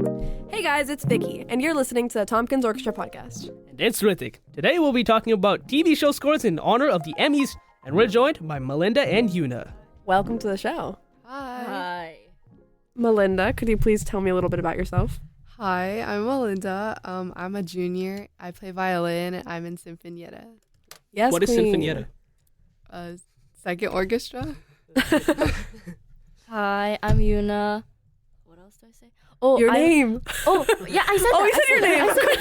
Hey guys, it's Vicky, and you're listening to the Tompkins Orchestra Podcast. And it's Rithik. Today we'll be talking about TV show scores in honor of the Emmys, and we're joined by Melinda and Yuna. Welcome to the show. Hi. Melinda, could you please tell me a little bit about yourself? Hi, I'm Melinda. I'm a junior. I play violin. I'm in Sinfonietta, Yes, What is queen. Sinfonietta? second orchestra. Hi, I'm Yuna. What else do I say? Oh, Your name. Oh, yeah, I said Oh, that. you said your name. Good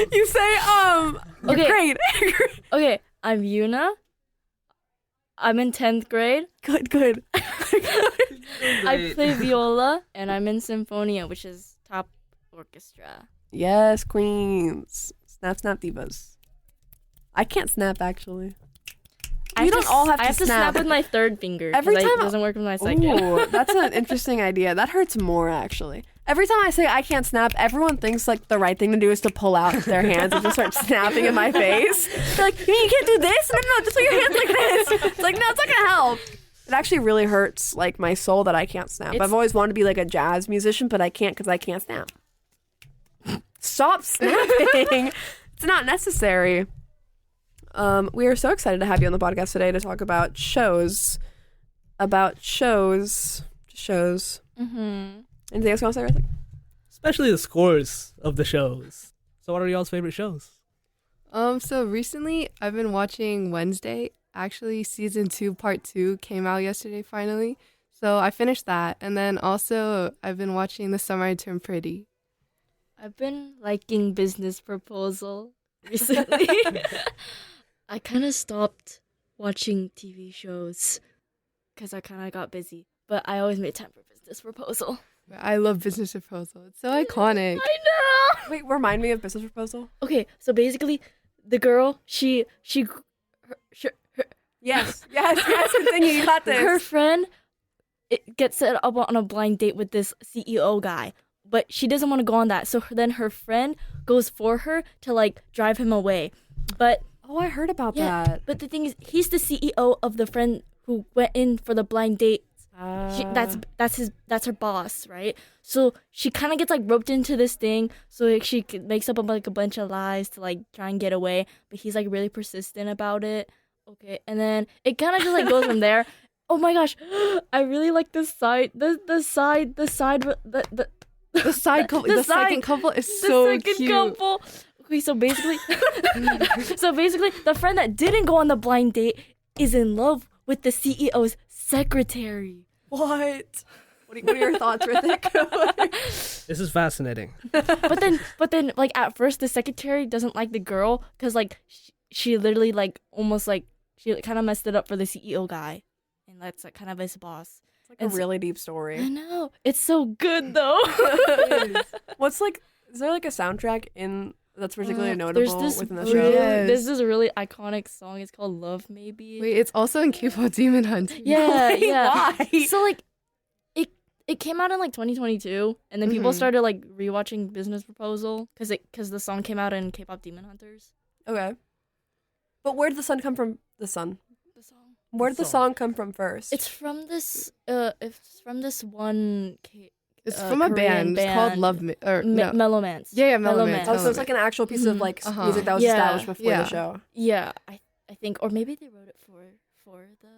job. you say, Okay. grade. Okay, I'm Yuna. I'm in 10th grade. Good. I play viola, and I'm in Symphonia, which is top orchestra. Yes, queens. Snap, snap, divas. I can't snap, actually. You don't all have to I have to snap with my third finger. Every 'cause time it doesn't work with my second. Ooh, that's an interesting idea. That hurts more, actually. Every time I say I can't snap, everyone thinks like the right thing to do is to pull out their hands and just start snapping in my face. They're like, you can't do this? No, just put your hands like this. It's like, no, it's not gonna help. It actually really hurts like my soul that I can't snap. I've always wanted to be like a jazz musician, but I can't because I can't snap. Stop snapping. It's not necessary. We are so excited to have you on the podcast today to talk about shows. Shows. Mm-hmm. Anything else you want to say, Rithik? Especially the scores of the shows. So what are y'all's favorite shows? So recently I've been watching Wednesday. Actually, season 2, part 2 came out yesterday finally. So I finished that, and then also I've been watching The Summer I Turned Pretty. I've been liking Business Proposal recently. I kind of stopped watching TV shows because I kind of got busy. But I always made time for Business Proposal. I love Business Proposal. It's so iconic. I know! Wait, remind me of Business Proposal. Okay, so basically, the girl, she Yes, continue. You got this. her friend gets set up on a blind date with this CEO guy, but she doesn't want to go on that. So then her friend goes for her to like drive him away. But Oh, I heard about yeah, that. but the thing is, he's the CEO of the friend who went in for the blind date. That's her boss, right? So she kind of gets like roped into this thing. So like, she makes up like a bunch of lies to like try and get away, but he's like really persistent about it. Okay, and then it kind of just like goes from there. Oh my gosh, I really like the side The side couple, The the second side- couple is so the second cute. couple. Okay, so basically, the friend that didn't go on the blind date is in love with the CEO's secretary. What? What are your thoughts, Rithik? This is fascinating. But then, like at first, the secretary doesn't like the girl because like she literally like almost like she kind of messed it up for the CEO guy, and that's like kind of his boss. It's like a really deep story. I know, it's so good though. What's like? Is there like a soundtrack in that's particularly notable within the really, show? Yes. There's this really iconic song. It's called "Love Maybe." Wait, it's also in K-pop Demon Hunters. Yeah, Wait, yeah. why? So like, it came out in like 2022, and then people started like rewatching Business Proposal because the song came out in K-pop Demon Hunters. Okay. But where did the sun come from? The sun. The song. Where did the song come from first? It's from this. It's from this one. It's from a Korean band. It's called band. Love Me. Or no. Melomance. Yeah, Melomance. Oh, so it's like an actual piece of like Uh-huh. music that was Yeah. established before Yeah. the show. Yeah, I think, or maybe they wrote it for the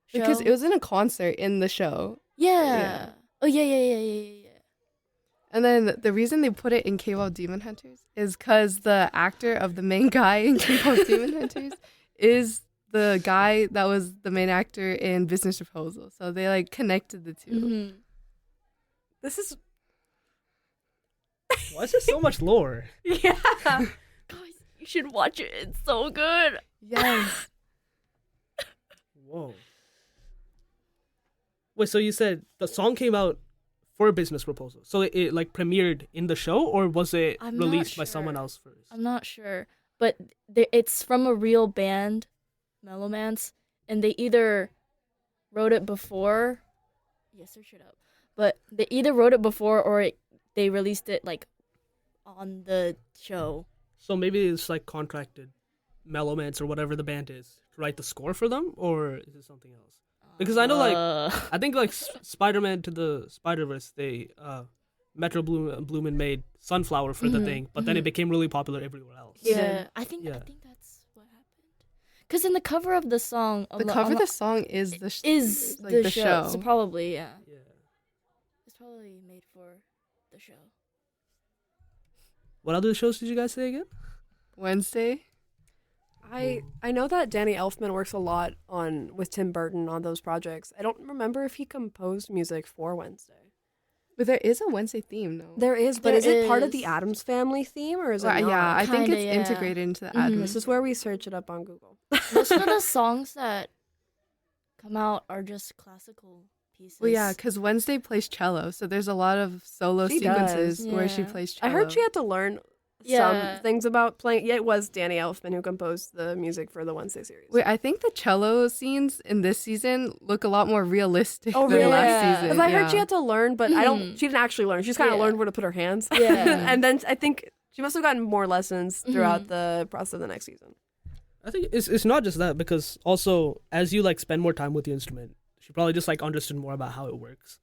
show. Because it was in a concert in the show. Yeah. Yeah. Oh yeah. And then the reason they put it in K-pop Demon Hunters is because the actor of the main guy in K-pop Demon Hunters is the guy that was the main actor in Business Proposal. So they like connected the 2. Mm-hmm. This is Why is there so much lore? yeah. Guys, you should watch it. It's so good. Yes. Whoa. Wait, so you said the song came out for Business Proposal. So it like premiered in the show, or was it I'm not released by sure. someone else first? I'm not sure, but it's from a real band, Melomance, and they either wrote it before. Yeah, search it up. But they either wrote it before or they released it like on the show. So maybe it's like contracted Melomance or whatever the band is to write the score for them, or is it something else? Because I know, like, I think, like, Spider-Man to the Spider-Verse, they, Metro Boomin made Sunflower for the thing, but then it became really popular everywhere else. Yeah, I think that's what happened. Because in the cover of the song, The cover of the song is the show. So probably, yeah. Yeah. It's probably made for the show. What other shows did you guys say again? Wednesday. I know that Danny Elfman works a lot with Tim Burton on those projects. I don't remember if he composed music for Wednesday. But there is a Wednesday theme, no? There is, but There is it part of is. the Addams Family theme, or is it Well, not? yeah, I think Kinda, it's yeah. integrated into the Mhm. Addams. This is where we search it up on Google. Most of the songs that come out are just classical pieces. Well, yeah, because Wednesday plays cello, so there's a lot of solo She sequences does. where she Yeah. plays cello. I heard she had to learn Yeah. some things about playing. Yeah, it was Danny Elfman who composed the music for the Wednesday series. Wait, I think the cello scenes in this season look a lot more realistic Oh, than really? last Yeah. season. Because I heard she had to learn, but Mhm. she didn't actually learn. She just kind of Yeah. learned where to put her hands. Yeah. And then I think she must have gotten more lessons throughout the process of the next season. I think it's not just that, because also, as you, like, spend more time with the instrument, she probably just, like, understood more about how it works.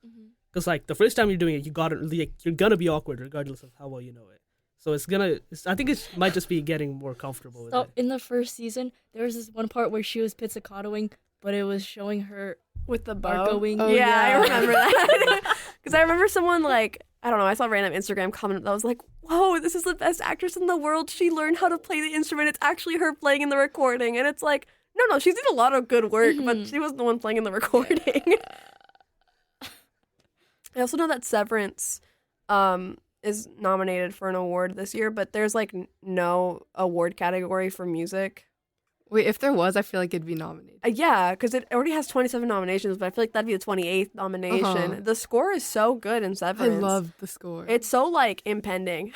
Because, like, the first time you're doing it, you're gonna be awkward regardless of how well you know it. So I think it might just be getting more comfortable with So it. in the first season, there was this one part where she was pizzicatoing, but it was showing her With the bow. Argoing. Oh, yeah, I yeah. remember that. Because I remember someone, like, I don't know, I saw a random Instagram comment that was like, whoa, this is the best actress in the world. She learned how to play the instrument. It's actually her playing in the recording. And it's like, no, she did a lot of good work, but she wasn't the one playing in the recording. I also know that Severance is nominated for an award this year, but there's, like, no award category for music. Wait, if there was, I feel like it'd be nominated. Yeah, because it already has 27 nominations, but I feel like that'd be the 28th nomination. Uh-huh. The score is so good in I Severance. love the score. It's so, like, impending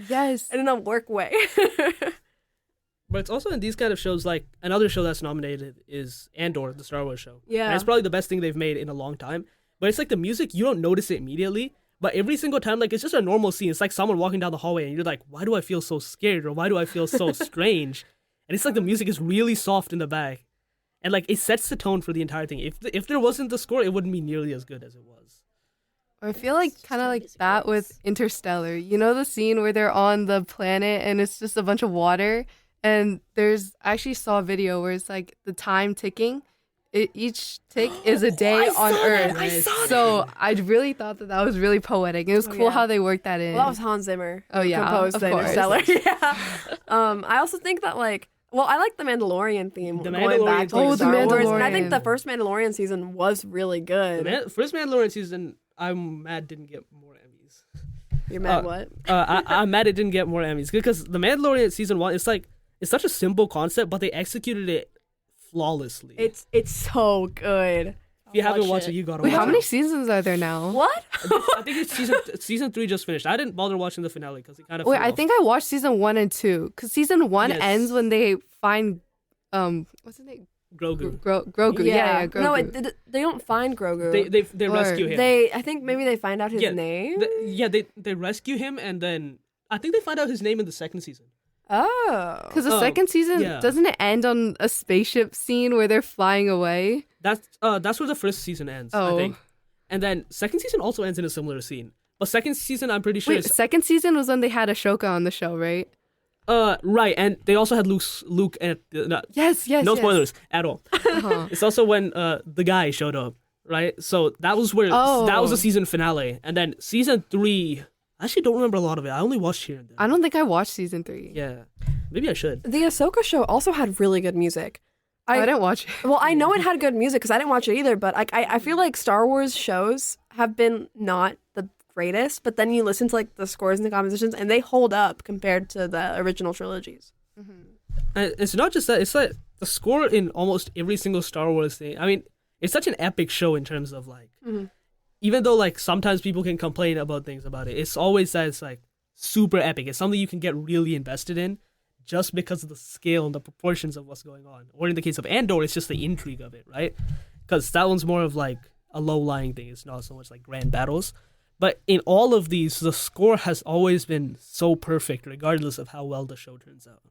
yes. in a work way. But it's also in these kind of shows, like, another show that's nominated is Andor, the Star Wars show. Yeah. And it's probably the best thing they've made in a long time. But it's like the music, you don't notice it immediately. But every single time, like, it's just a normal scene. It's like someone walking down the hallway and you're like, why do I feel so scared? Or why do I feel so strange? And it's like the music is really soft in the back. And, like, it sets the tone for the entire thing. If there wasn't the score, it wouldn't be nearly as good as it was. I feel like kind of like that with Interstellar. You know the scene where they're on the planet and it's just a bunch of water? And I actually saw a video where it's like the time ticking. Each tick is a day on Earth. I saw that. So I really thought that was really poetic. It was cool yeah. how they worked that in. Well, that was Hans Zimmer. Oh, who yeah, composed of the course. Interstellar. Yeah. I also think that, like, well, I like the Mandalorian theme. The going back Mandalorian to theme. Oh, Star the Wars. And I think Mandalorian. the first Mandalorian season was really good. First Mandalorian season, I'm mad didn't get more Emmys. You're mad what? I'm mad it didn't get more Emmys. Because the Mandalorian season 1, it's such a simple concept, but they executed it flawlessly. It's so good. If you haven't watch watched it. it, you gotta Wait, watch how it. many seasons are there now? What? I think it's season 3 just finished. I didn't bother watching the finale because it kind of Wait, fell I off. think I watched season 1 and 2. Because season 1 Yes. ends when they find, what's his name? Grogu. Grogu. Yeah, Grogu. No, they don't find Grogu. They rescue him. I think maybe they find out his name. They rescue him, and then I think they find out his name in the second season. Oh. Because the second season, yeah. doesn't it end on a spaceship scene where they're flying away? That's where the first season ends, I Oh. think. And then second season also ends in a similar scene. But second season, I'm pretty sure Wait, second season was when they had Ashoka on the show, right? right, and they also had Luke and Yes. no spoilers at all. Uh-huh. It's also when the guy showed up, right? So that was where Oh. that was the season finale, and then season 3. I actually don't remember a lot of it. I only watched here and there. I don't think I watched season 3. Yeah, maybe I should. The Ahsoka show also had really good music. I didn't watch it. Well, I know it had good music because I didn't watch it either, but I feel like Star Wars shows have been not the greatest, but then you listen to, like, the scores and the compositions, and they hold up compared to the original trilogies. And it's not just that, it's like the score in almost every single Star Wars thing. I mean, it's such an epic show in terms of, like, even though, like, sometimes people can complain about things about it, it's always that it's, like, super epic. It's something you can get really invested in just because of the scale and the proportions of what's going on. Or in the case of Andor, it's just the intrigue of it, right? Because that one's more of, like, a low-lying thing. It's not so much, like, grand battles. But in all of these, the score has always been so perfect, regardless of how well the show turns out.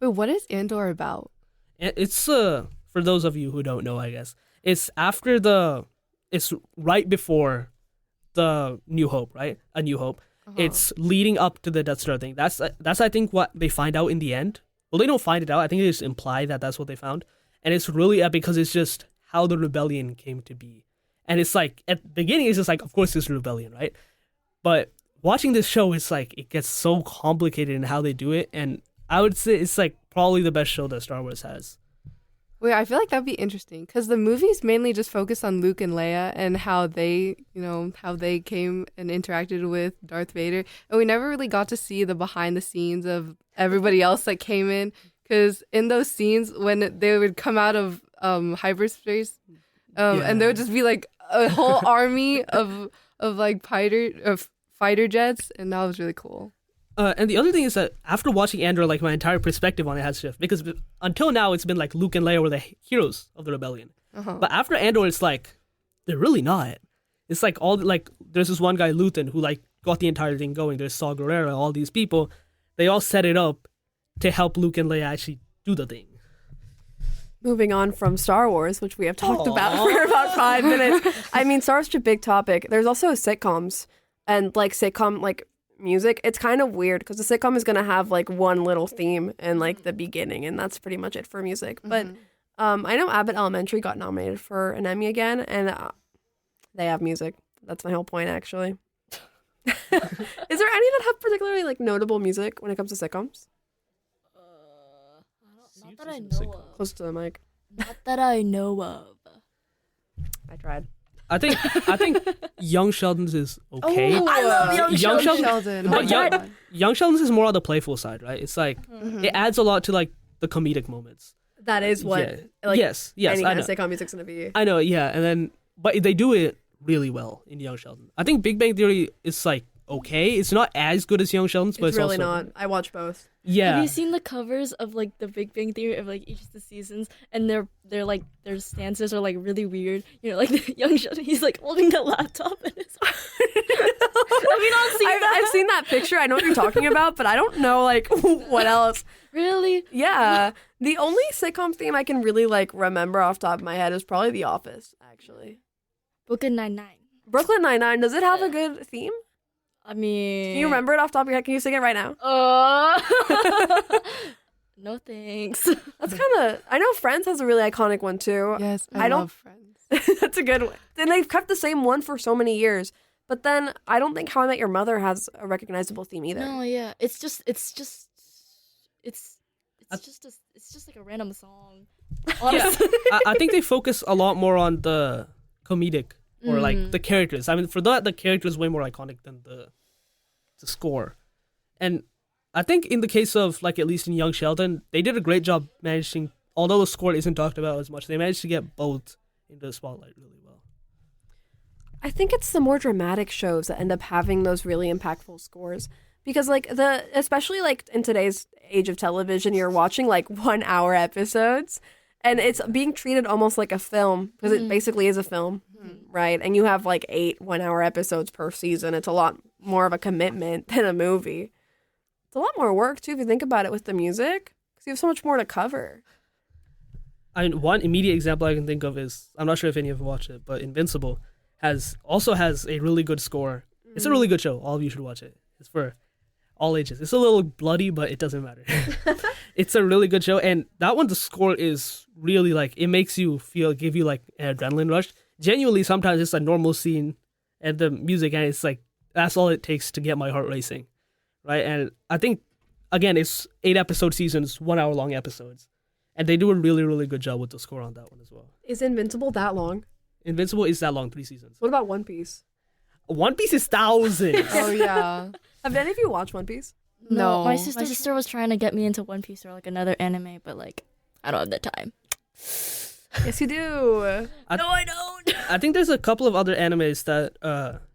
Wait, what is Andor about? And it's for those of you who don't know, I guess it's right before the New Hope, right? A New Hope. It's leading up to the Death Star thing. That's I think what they find out in the end. Well, they don't find it out. I think they just imply that that's what they found, and it's really epic because it's just how the rebellion came to be. And it's like at the beginning, it's just like, of course, it's a rebellion, right? But watching this show, it's like it gets so complicated in how they do it, and I would say it's like probably the best show that Star Wars has. Wait, I feel like that'd be interesting because the movies mainly just focus on Luke and Leia and how they, how they came and interacted with Darth Vader, and we never really got to see the behind the scenes of everybody else that came in. Because in those scenes when they would come out of hyperspace, and there would just be like a whole army of like fighter jets, and that was really cool. And the other thing is that after watching Andor, like my entire perspective on it has shifted because until now it's been like Luke and Leia were the heroes of the rebellion, but after Andor it's like they're really not. It's like all like there's this one guy Luthen who like got the entire thing going. There's Saw Gerrera, all these people, they all set it up to help Luke and Leia actually do the thing. Moving on from Star Wars, which we have talked about for about 5 minutes. I mean, Star Wars is a big topic. There's also sitcoms and like sitcom like music. It's kind of weird because the sitcom is going to have like one little theme in like the beginning, and that's pretty much it for music. But I know Abbott Elementary got nominated for an Emmy again, and they have music. That's my whole point, actually. Is there any that have particularly like notable music when it comes to sitcoms? Not that I know of. Close to the mic. Not that I know of. I tried. I think Young Sheldon's is okay. Oh, I love Young Sheldon. But Young Sheldon's is more on the playful side, right? It's like it adds a lot to like the comedic moments. That is what like yes, any I kind know. of sitcom music's gonna be. I know, yeah, and then but they do it really well in Young Sheldon. I think Big Bang Theory is like okay. It's not as good as Young Sheldon's, but it's really also, not. I watch both. Yeah. Have you seen the covers of like the Big Bang Theory of like each of the seasons, and they're like their stances are like really weird. Like the Young Sheldon, he's like holding the laptop in his. Have you not seen that? I've seen that picture. I know what you're talking about, but I don't know like what else. Really? Yeah. The only sitcom theme I can really like remember off the top of my head is probably The Office, actually. Brooklyn Nine-Nine. Brooklyn Nine-Nine, does it have a good theme? I mean, Can you remember it off the top of your head? Can you sing it right now? No thanks. That's kind of, I know Friends has a really iconic one too. Yes, I don't- love Friends. That's a good one. And they've kept the same one for so many years. But then I don't think How I Met Your Mother has a recognizable theme either. No, yeah, it's just like a random song. Honestly. I think they focus a lot more on the comedic or like the characters. I mean, for that, the character is way more iconic than the score. And I think in the case of like at least in Young Sheldon, they did a great job managing. Although the score isn't talked about as much, they managed to get both into the spotlight really well. I think it's the more dramatic shows that end up having those really impactful scores. Because like especially like in today's age of television, you're watching like 1 hour episodes and it's being treated almost like a film because it basically is a film, right? And you have like 8 1 hour episodes per season. It's a lot more of a commitment than a movie. It's a lot more work too if you think about it with the music because you have so much more to cover. I mean, one immediate example I can think of is, I'm not sure if any of you watched it, but Invincible also has a really good score. It's a really good show. All of you should watch it. It's for all ages. It's a little bloody, but it doesn't matter. It's a really good show, and that one, the score is really like, it makes you give you like an adrenaline rush. Genuinely, sometimes it's a normal scene and the music, and it's like, that's all it takes to get my heart racing, right? And I think, again, it's 8 episode seasons, 1 hour long episodes, and they do a really, really good job with the score on that one as well. Is Invincible that long? Invincible is that long, 3 seasons. What about One Piece? One Piece is thousands. Oh yeah. Have any of you watched One Piece? No. My sister was trying to get me into One Piece or like another anime, but like I don't have the time. Yes, you do. No, I don't. I think there's a couple of other animes that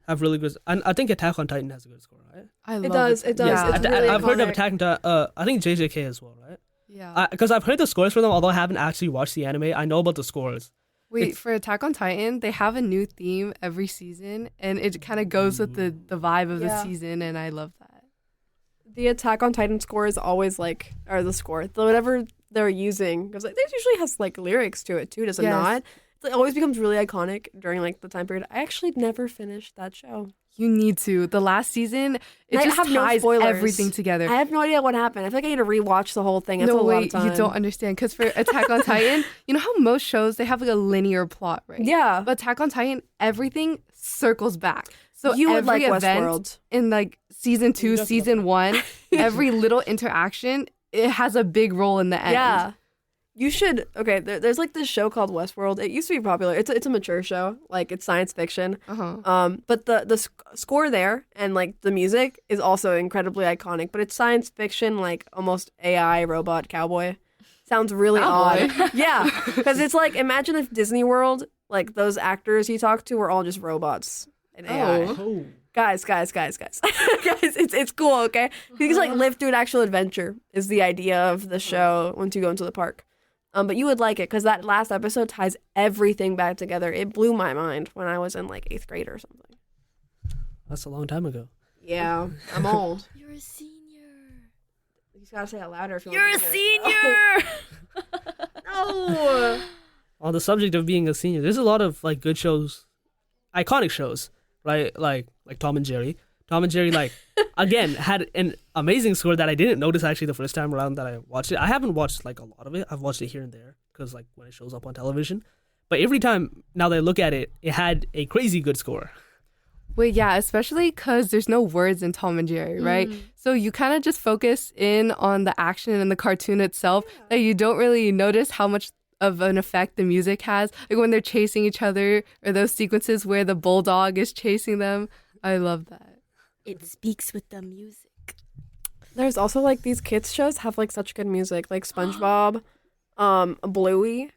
have really good. And I think Attack on Titan has a good score, right? I love It does. it. Yeah, It's really I've heard of iconic. Attack on Titan. I think JJK as well, right? Yeah. Because I've heard the scores for them, although I haven't actually watched the anime. I know about the scores. Wait, for Attack on Titan, they have a new theme every season, and it kind of goes with the vibe of the Yeah. season, and I love that. The Attack on Titan score is always like, or the score, whatever they're using, because like this usually has like lyrics to it too, does it Yes. not? It always becomes really iconic during like the time period. I actually never finished that show. You need to. The last season, it I just have no ties spoilers. everything together. I have no idea what happened. I feel like I need to rewatch the whole thing. That's No a lot way, of time. you don't understand. Because for Attack on Titan, you know how most shows, they have like a linear plot, right? Yeah. But Attack on Titan, everything circles back. So You would every like event Westworld. in like season 2, season 1, every little interaction, it has a big role in the end. Yeah. You should. Okay, there's like this show called Westworld. It used to be popular. It's a mature show. Like it's science fiction. But the score there and like the music is also incredibly iconic. But it's science fiction, like almost AI robot cowboy. Sounds really Cowboy? odd. Yeah, because it's like, imagine if Disney World, like those actors you talked to were all just robots and AI. Oh. Guys, guys, it's cool, okay? You can like live through an actual adventure is the idea of the show once you go into the park. But you would like it because that last episode ties everything back together. It blew my mind when I was in like 8th grade or something. That's a long time ago. Yeah, I'm old. You're a senior. You just gotta say it louder if you You're want a to hear it. senior. No. On the subject of being a senior, there's a lot of like good shows, iconic shows, right? Like Tom and Jerry. Tom and Jerry, like, again, had an amazing score that I didn't notice actually the first time around that I watched it. I haven't watched like a lot of it. I've watched it here and there because like when it shows up on television. But every time now that I look at it, it had a crazy good score. Wait, yeah, especially because there's no words in Tom and Jerry, right? So you kind of just focus in on the action and the cartoon itself. That you don't really notice how much of an effect the music has. Like when they're chasing each other or those sequences where the bulldog is chasing them. I love that. It speaks with the music. There's also like these kids shows have like such good music, like SpongeBob, Bluey.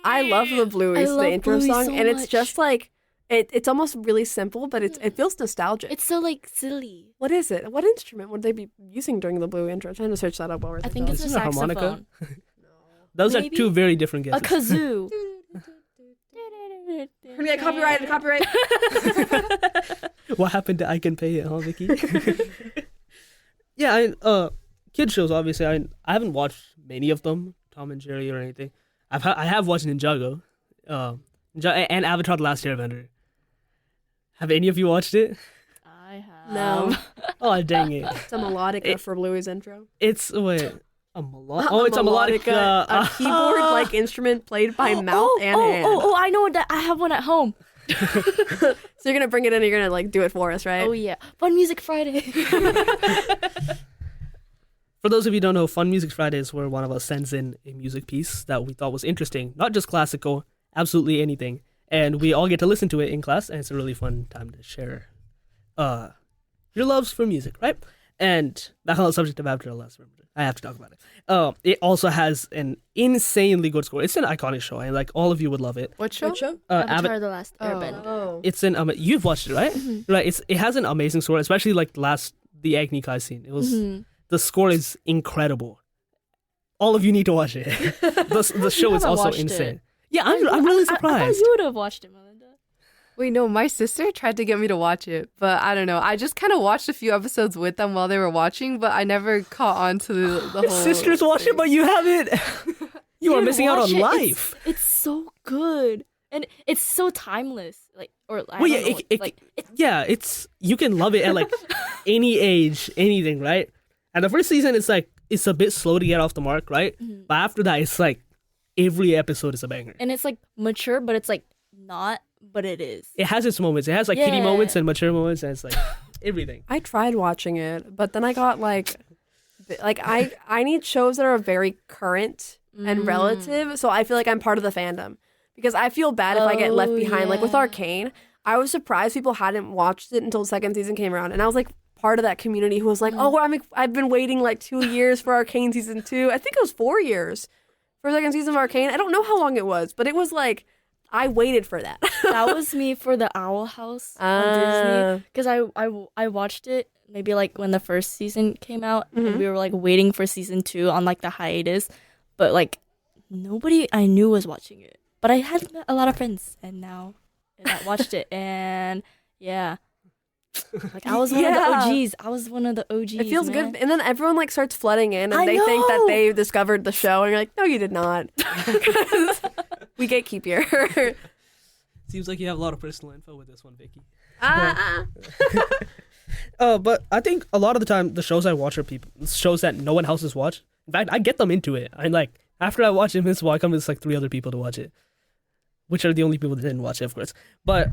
I love the Bluey, I the love intro Bluey song, so and it's much. just like it's almost really simple, but it feels nostalgic. It's so like silly. What is it? What instrument would they be using during the Bluey intro? I'm trying to search that up while we're I think it's a Isn't it a harmonica? saxophone. Those Maybe? are two very different A guesses. kazoo. We're gonna get copyright. What happened to I Can Pay It, huh, Vicky? Yeah, kid shows, obviously. I haven't watched many of them, Tom and Jerry or anything. I have watched Ninjago, and Avatar: The Last Airbender. Have any of you watched it? I have. No, Oh, dang it. it's a melodica for Bluey's intro. It's, wait, a melodic? Oh, it's a melodic. a keyboard-like instrument played by mouth and hand. I know that. I have one at home. So you're gonna bring it in and you're gonna like do it for us, right? Oh yeah, Fun Music Friday. For those of you who don't know, Fun Music Friday is where one of us sends in a music piece that we thought was interesting, not just classical, absolutely anything. And we all get to listen to it in class, and it's a really fun time to share your loves for music, right? And back on the subject of Avatar: The Last Airbender, I have to talk about it. It also has an insanely good score. It's an iconic show, and like all of you would love it. What show? Avatar: The Last Airbender. Oh. It's an you've watched it, right? Right. It has an amazing score, especially like the Agni Kai scene. It was the score is incredible. All of you need to watch it. The show is haven't also watched insane. it. Yeah, I'm really I thought surprised. you would have watched it, Melinda. Wait, no, my sister tried to get me to watch it, but I don't know. I just kind of watched a few episodes with them while they were watching, but I never caught on to the whole Sisters watch it, thing. but you haven't. You are Dude, missing out watch on it. life. It's so good. And it's so timeless. Like, or I Well, don't yeah, know, yeah, it's you can love it at like any age, anything, right? And the first season, it's a bit slow to get off the mark, right? But after that, it's like every episode is a banger. and it's like mature, but it's like not, but it is. It has its moments. It has like kiddie Yeah. moments and mature moments, and it's like everything. I tried watching it, but then I got like I need shows that are very current and relative, so I feel like I'm part of the fandom because I feel bad if I get left Oh, behind. Like with yeah. Arcane, I was surprised people hadn't watched it until the second season came around, and I was like part of that community who was like, "Oh, I've been waiting like 2 years for Arcane season 2. I think it was 4 years for second season of Arcane. I don't know how long it was, but it was like I waited for that." That was me for the Owl House on Disney because I watched it maybe like when the first season came out and we were like waiting for season 2 on like the hiatus, but like nobody I knew was watching it. But I had a lot of friends and now I watched it and yeah. Like I was one of the OGs. I was one of the OGs. It feels man. good. And then everyone like starts flooding in and I they think that know. they discovered the show and you're like, no, you did not. We gatekeep here. Seems like you have a lot of personal info with this one, Vicky. Ah. But I think a lot of the time the shows I watch are shows that no one else has watched. In fact, I get them into it. I'm like, after I watch Invincible, I come with like 3 other people to watch it, which are the only people that didn't watch it, of course. But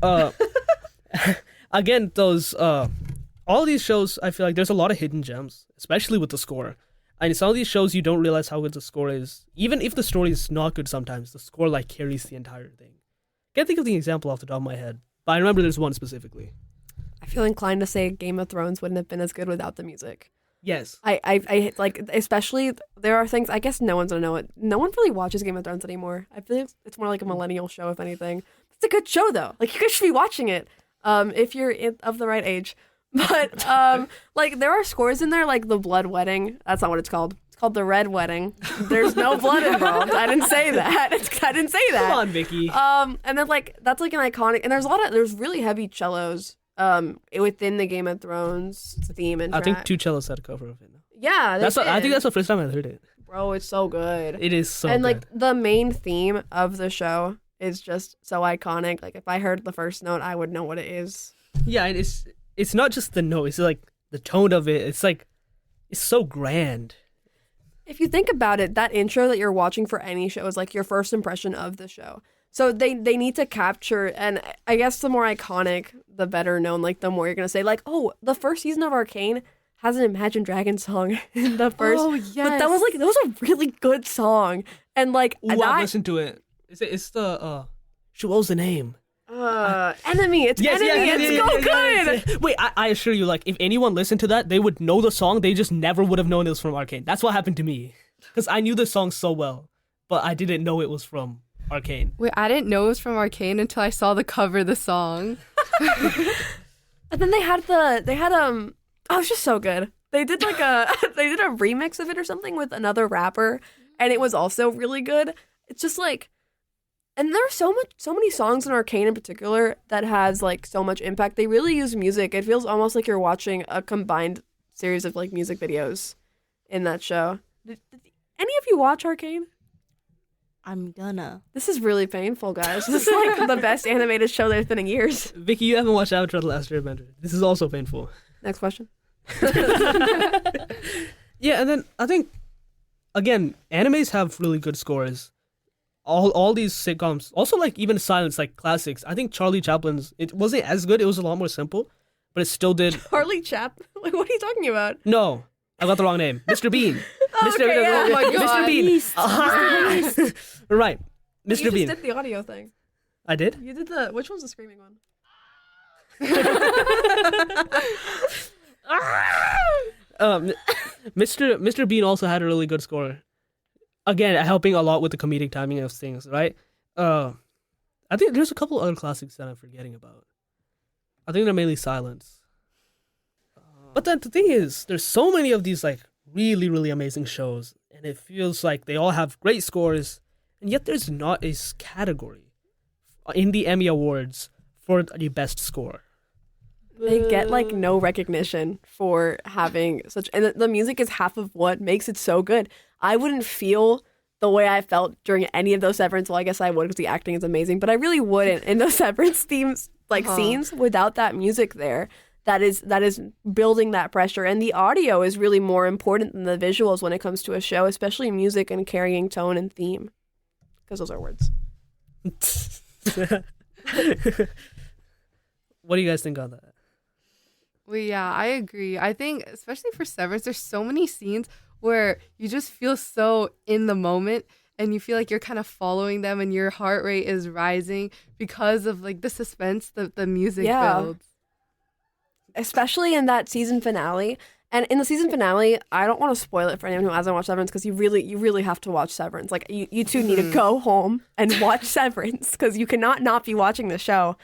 again, those all these shows, I feel like there's a lot of hidden gems, especially with the score. And some of these shows, you don't realize how good the score is. Even if the story is not good sometimes, the score like carries the entire thing. Can't think of the example off the top of my head, but I remember there's one specifically. I feel inclined to say Game of Thrones wouldn't have been as good without the music. Yes. I like, especially there are things, I guess no one's gonna know it. No one really watches Game of Thrones anymore. I feel like it's more like a millennial show, if anything. It's a good show though. Like you guys should be watching it, if you're of the right age. But like there are scores in there like the Blood Wedding. That's not what it's called. It's called the Red Wedding. There's no blood involved. I didn't say that. I didn't say that. Come on, Vicky. And then like that's like an iconic, and there's really heavy cellos within the Game of Thrones theme and I track. think 2 cellos had a cover of it. Yeah, I think that's the first time I heard it. Bro, it's so good. It is so and good. like the main theme of the show is just so iconic. Like if I heard the first note, I would know what it is. Yeah, and it's not just the note, it's like the tone of it. It's like it's so grand. If you think about it, that intro that you're watching for any show is like your first impression of the show. So they need to capture, and I guess the more iconic, the better known, like the more you're going to say like, oh, the first season of Arcane has an Imagine Dragons song in the first. Oh, yes. But that was a really good song. And like, Ooh, I've listened to it. It's the, what was the name? Enemy. It's Enemy. It's good. Wait, I assure you, like, if anyone listened to that, they would know the song. They just never would have known it was from Arcane. That's what happened to me. Because I knew the song so well, but I didn't know it was from Arcane. Wait, I didn't know it was from Arcane until I saw the cover of the song. And then they had oh, it's just so good. They did like they did a remix of it or something with another rapper, and it was also really good. It's just like, and there's so many songs in Arcane in particular that has like so much impact. They really use music. It feels almost like you're watching a combined series of like music videos in that show. Did any of you watch Arcane? I'm gonna. This is really painful, guys. This is like the best animated show there's been in years. Vicky, you haven't watched Avatar: The Last Airbender. This is also painful. Next question. Yeah, and then I think, again, animes have really good scores. All these sitcoms, also like even silence, like classics. I think Charlie Chaplin's, it wasn't as good. It was a lot more simple, but it still did. Charlie Chap? Like, what are you talking about? No, I got the wrong name. Mr. Bean. Okay, yeah. Oh my Mr. God. Bean. Beast. Right, You Mr. Bean. just did the audio thing. I did. You did which one's the screaming one? Mr. Bean also had a really good score. Again, helping a lot with the comedic timing of things, right? I think there's a couple other classics that I'm forgetting about. I think they're mainly silence. But then the thing is, there's so many of these like really, really amazing shows, and it feels like they all have great scores, and yet there's not a category in the Emmy Awards for the best score. They get like no recognition for having such, and the music is half of what makes it so good. I wouldn't feel the way I felt during any of those Severance. Well, I guess I would because the acting is amazing, but I really wouldn't in those Severance themes, like scenes, without that music there. That is building that pressure, and the audio is really more important than the visuals when it comes to a show, especially music and carrying tone and theme, because those are words. What do you guys think on that? Well, yeah, I agree. I think, especially for Severance, there's so many scenes where you just feel so in the moment and you feel like you're kind of following them and your heart rate is rising because of like the suspense that the music builds. Especially in that season finale. And in the season finale, I don't want to spoil it for anyone who hasn't watched Severance because you really have to watch Severance. Like, you two need to go home and watch Severance because you cannot not be watching the show.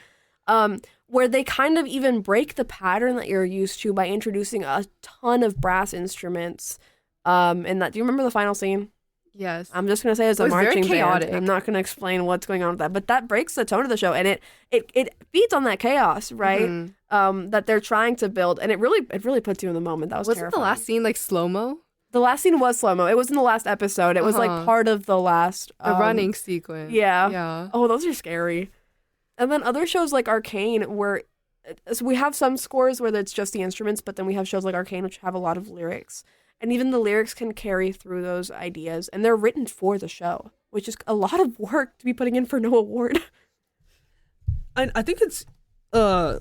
Where they kind of even break the pattern that you're used to by introducing a ton of brass instruments. And that, do you remember the final scene? Yes. I'm just gonna say it's a It was very marching band. chaotic. And I'm not gonna explain what's going on with that, but that breaks the tone of the show, and it feeds on that chaos, right? That they're trying to build, and it really puts you in the moment. That was Wasn't terrifying. the last scene like slow-mo? The last scene was slow-mo. It was in the last episode. It was like part of the last The running sequence. Yeah. Yeah. Oh, those are scary. And then other shows like Arcane, where so we have some scores where it's just the instruments, but then we have shows like Arcane which have a lot of lyrics. And even the lyrics can carry through those ideas, and they're written for the show, which is a lot of work to be putting in for no award. I think it's not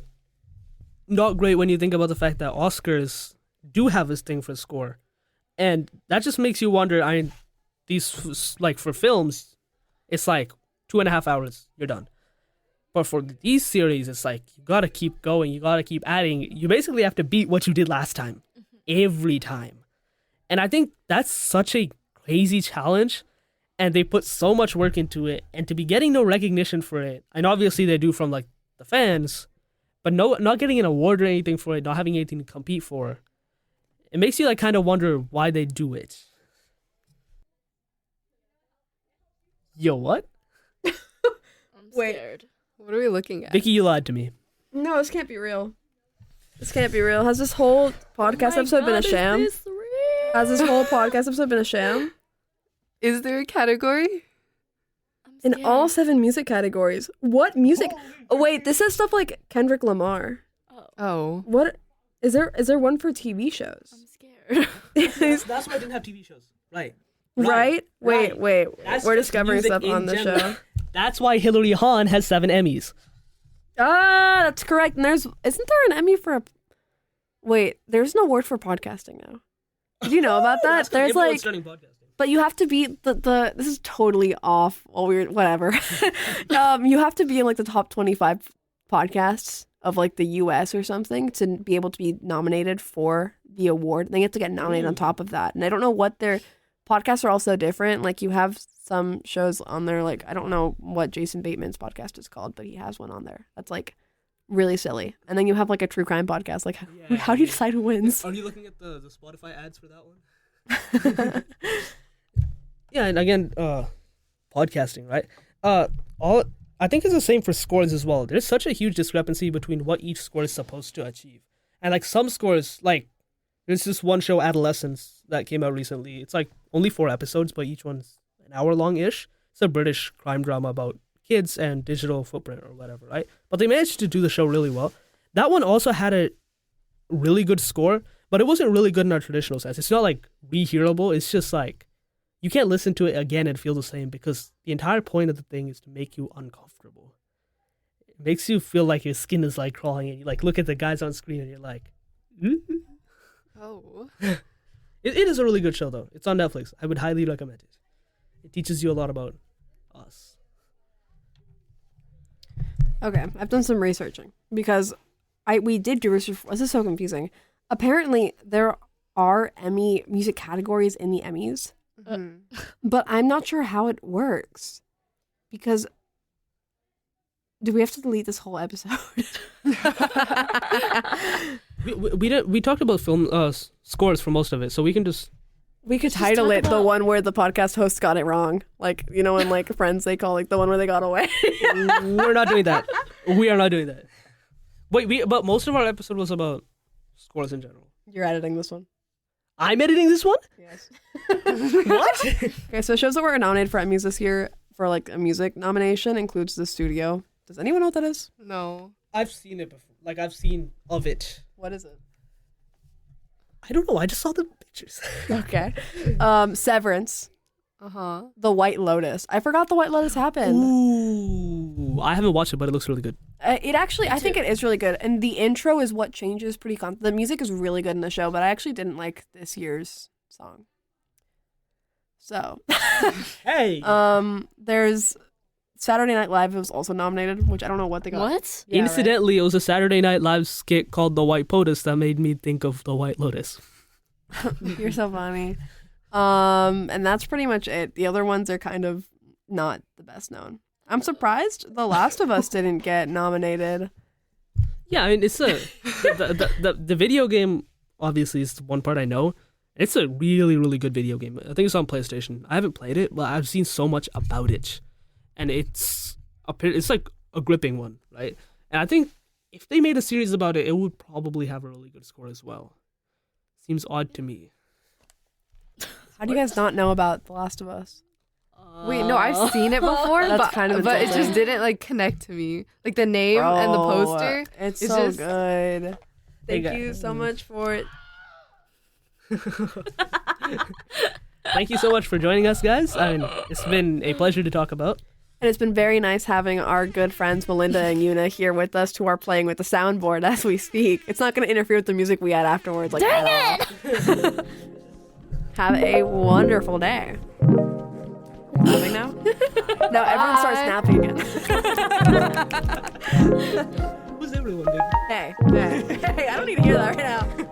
great when you think about the fact that Oscars do have this thing for score, and that just makes you wonder. I mean, these like for films, it's like 2.5 hours, you're done. But for these series, it's like you gotta keep going, you gotta keep adding. You basically have to beat what you did last time, every time. And I think that's such a crazy challenge, and they put so much work into it, and to be getting no recognition for it, and obviously they do from like the fans, but not getting an award or anything for it, not having anything to compete for, it makes you like kind of wonder why they do it. Yo, what? I'm Wait. scared. What are we looking at? Vicky, you lied to me. No, this can't be real. This can't be real. Has this whole podcast episode been a sham? Is this real? Has this whole podcast episode been a sham? Is there a category? I'm In scared. all 7 music categories. What music? Oh, wait, this is stuff like Kendrick Lamar. Oh. What is there one for TV shows? I'm scared. That's why I didn't have TV shows. Right. Right? Right. Wait. That's We're just discovering music stuff in on the general. show. That's why Hilary Hahn has 7 Emmys. Ah, that's correct. And isn't there an Emmy for a Wait, there's an award for podcasting now. Did you know about that? There's like but you have to be the this is totally off all weird whatever. You have to be in like the top 25 podcasts of like the US or something to be able to be nominated for the award. They have to get nominated on top of that. And I don't know what their podcasts are also different. Like you have some shows on there, like I don't know what Jason Bateman's podcast is called, but he has one on there that's like really silly. And then you have like a true crime podcast. Like how do you decide who wins? Are you looking at the Spotify ads for that one? Yeah, and again, podcasting, right? I think it's the same for scores as well. There's such a huge discrepancy between what each score is supposed to achieve. And like some scores, like there's this one show, Adolescence, that came out recently. It's like only 4 episodes, but each one's an hour long-ish. It's a British crime drama about kids and digital footprint or whatever, right? But they managed to do the show really well. That one also had a really good score, but it wasn't really good in our traditional sense. It's not like rehearable. It's just like you can't listen to it again and feel the same because the entire point of the thing is to make you uncomfortable. It makes you feel like your skin is like crawling and you like look at the guys on screen and you're like, Oh. It is a really good show though. It's on Netflix. I would highly recommend it. It teaches you a lot about us. Okay, I've done some researching because we did do research. This is so confusing. Apparently, there are Emmy music categories in the Emmys, but I'm not sure how it works. Because do we have to delete this whole episode? We talked about film scores for most of it, so we can just. We could title it the one where the podcast host got it wrong. Like, you know, in like Friends, they call like the one where they got away. We're not doing that. We are not doing that. Wait, but most of our episode was about scores in general. You're editing this one. I'm editing this one? Yes. What? Okay, so shows that were nominated for Emmys this year for like a music nomination includes The Studio. Does anyone know what that is? No. I've seen it before. Like, I've seen of it. What is it? I don't know. I just saw the pictures. Okay. Severance. Uh-huh. The White Lotus. I forgot The White Lotus happened. Ooh. I haven't watched it, but it looks really good. It actually, I think it is really good. And the intro is what changes pretty the music is really good in the show, but I actually didn't like this year's song. So. Hey! There's Saturday Night Live. It was also nominated, which I don't know what they got. What? Yeah, Incidentally, it was a Saturday Night Live skit called The White POTUS that made me think of The White Lotus. Right? You're so funny. And that's pretty much it. The other ones are kind of not the best known. I'm surprised The Last of Us didn't get nominated. Yeah, I mean, it's the video game obviously is the one part I know, It's a really, really good video game. I think it's on PlayStation. I haven't played it, but I've seen so much about it. And it's like a gripping one, right? And I think if they made a series about it, it would probably have a really good score as well. Seems odd to me. How do you guys not know about The Last of Us? Wait, no, I've seen it before, That's but, kind of but it insulting. just didn't like connect to me. Like the name and the poster. It's it's so just- good. Thank Hey, you guys. so much for it. Thank you so much for joining us, guys. I mean, it's been a pleasure to talk about. And it's been very nice having our good friends Melinda and Yuna here with us who are playing with the soundboard as we speak. It's not going to interfere with the music we add afterwards. Like, Dang it! Have a wonderful day. Snapping now? No, everyone starts snapping again. Who's everyone, baby? Hey, I don't need to hear that right now.